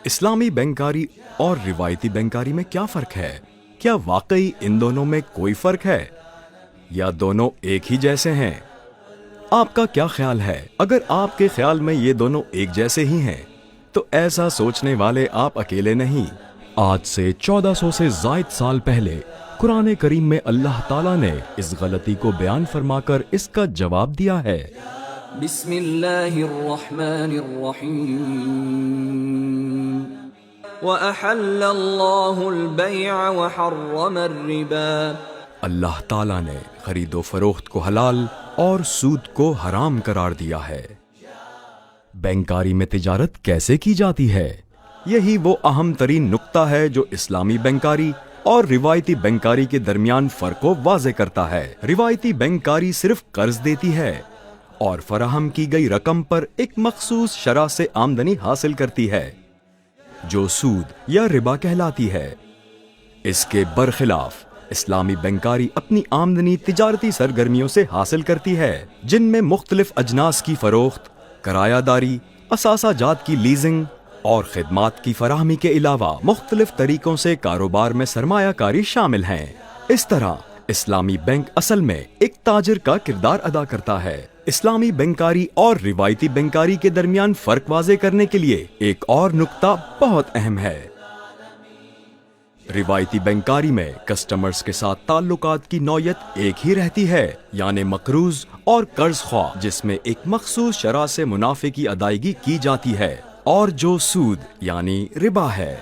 اسلامی بینکاری اور روایتی بینکاری میں کیا فرق ہے؟ کیا واقعی ان دونوں میں کوئی فرق ہے یا دونوں ایک ہی جیسے ہیں؟ آپ کا کیا خیال ہے؟ اگر آپ کے خیال میں یہ دونوں ایک جیسے ہی ہیں تو ایسا سوچنے والے آپ اکیلے نہیں۔ آج سے 1400 سے زائد سال پہلے قرآن کریم میں اللہ تعالیٰ نے اس غلطی کو بیان فرما کر اس کا جواب دیا ہے۔ بسم اللہ الرحمن الرحیم وَأَحَلَّ اللَّهُ الْبَيْعَ وَحَرَّمَ الرِّبَا۔ اللہ تعالیٰ نے خرید و فروخت کو حلال اور سود کو حرام قرار دیا ہے۔ بینکاری میں تجارت کیسے کی جاتی ہے؟ یہی وہ اہم ترین نقطہ ہے جو اسلامی بینکاری اور روایتی بینکاری کے درمیان فرق کو واضح کرتا ہے۔ روایتی بینکاری صرف قرض دیتی ہے اور فراہم کی گئی رقم پر ایک مخصوص شرح سے آمدنی حاصل کرتی ہے جو سود یا ربا کہلاتی ہے۔ اس کے برخلاف اسلامی بینکاری اپنی آمدنی تجارتی سرگرمیوں سے حاصل کرتی ہے جن میں مختلف اجناس کی فروخت، کرایہ داری، اثاثہ جات کی لیزنگ اور خدمات کی فراہمی کے علاوہ مختلف طریقوں سے کاروبار میں سرمایہ کاری شامل ہیں۔ اس طرح اسلامی بینک اصل میں ایک تاجر کا کردار ادا کرتا ہے۔ اسلامی بینکاری اور روایتی بینکاری کے درمیان فرق واضح کرنے کے لیے ایک اور نقطہ بہت اہم ہے۔ روایتی بینکاری میں کسٹمرز کے ساتھ تعلقات کی نوعیت ایک ہی رہتی ہے، یعنی مقروض اور قرض خواہ، جس میں ایک مخصوص شرح سے منافع کی ادائیگی کی جاتی ہے، اور جو سود یعنی ربا ہے۔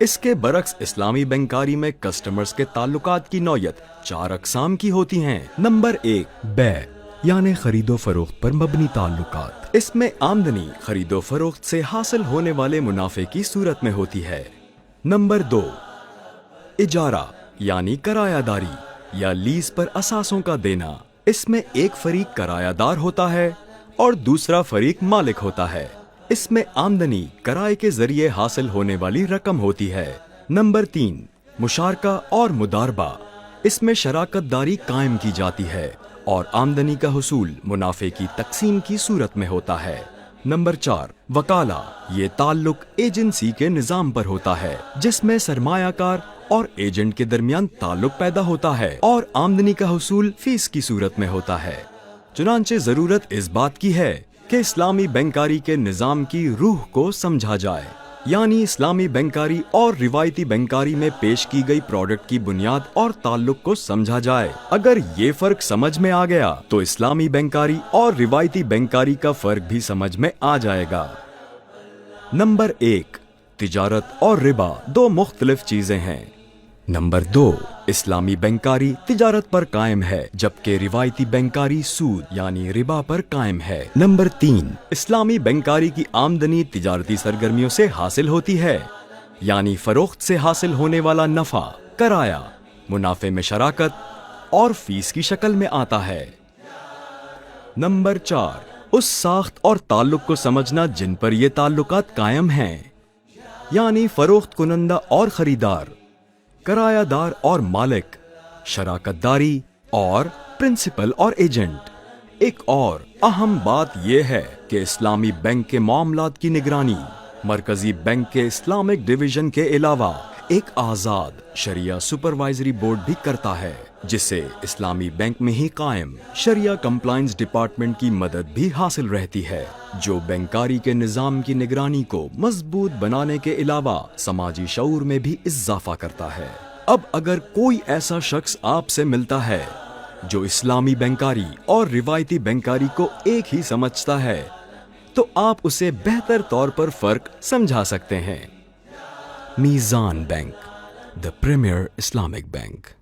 اس کے برعکس اسلامی بینکاری میں کسٹمرز کے تعلقات کی نوعیت 4 اقسام کی ہوتی ہیں۔ نمبر 1، بیع یعنی خرید و فروخت پر مبنی تعلقات۔ اس میں آمدنی خرید و فروخت سے حاصل ہونے والے منافع کی صورت میں ہوتی ہے۔ نمبر 2، اجارہ یعنی کرایہ داری یا لیز پر اثاثوں کا دینا۔ اس میں ایک فریق کرایہ دار ہوتا ہے اور دوسرا فریق مالک ہوتا ہے۔ اس میں آمدنی کرائے کے ذریعے حاصل ہونے والی رقم ہوتی ہے۔ نمبر 3، مشارکہ اور مداربہ۔ اس میں شراکت داری قائم کی جاتی ہے اور آمدنی کا حصول منافع کی تقسیم کی صورت میں ہوتا ہے۔ نمبر 4، وکالہ۔ یہ تعلق ایجنسی کے نظام پر ہوتا ہے جس میں سرمایہ کار اور ایجنٹ کے درمیان تعلق پیدا ہوتا ہے اور آمدنی کا حصول فیس کی صورت میں ہوتا ہے۔ چنانچہ ضرورت اس بات کی ہے کہ اسلامی بینکاری کے نظام کی روح کو سمجھا جائے، یعنی اسلامی بینکاری اور روایتی بینکاری میں پیش کی گئی پروڈکٹ کی بنیاد اور تعلق کو سمجھا جائے۔ اگر یہ فرق سمجھ میں آ گیا تو اسلامی بینکاری اور روایتی بینکاری کا فرق بھی سمجھ میں آ جائے گا۔ نمبر 1، تجارت اور ربا 2 مختلف چیزیں ہیں۔ نمبر 2، اسلامی بینکاری تجارت پر قائم ہے جبکہ روایتی بینکاری سود یعنی ربا پر قائم ہے۔ نمبر 3، اسلامی بینکاری کی آمدنی تجارتی سرگرمیوں سے حاصل ہوتی ہے، یعنی فروخت سے حاصل ہونے والا نفع، کرایہ، منافع میں شراکت اور فیس کی شکل میں آتا ہے۔ نمبر 4، اس ساخت اور تعلق کو سمجھنا جن پر یہ تعلقات قائم ہیں، یعنی فروخت کنندہ اور خریدار، کرایہ دار اور مالک، شراکت داری اور پرنسپل اور ایجنٹ۔ ایک اور اہم بات یہ ہے کہ اسلامی بینک کے معاملات کی نگرانی مرکزی بینک کے اسلامک ڈویژن کے علاوہ ایک آزاد شریعہ سپروائزری بورڈ بھی کرتا ہے جسے اسلامی بینک میں ہی قائم شریعہ کمپلائنس ڈپارٹمنٹ کی مدد بھی حاصل رہتی ہے، جو بینکاری کے نظام کی نگرانی کو مضبوط بنانے کے علاوہ سماجی شعور میں بھی اضافہ کرتا ہے۔ اب اگر کوئی ایسا شخص آپ سے ملتا ہے جو اسلامی بینکاری اور روایتی بینکاری کو ایک ہی سمجھتا ہے تو آپ اسے بہتر طور پر فرق سمجھا سکتے ہیں۔ میزان bank, the premier Islamic bank۔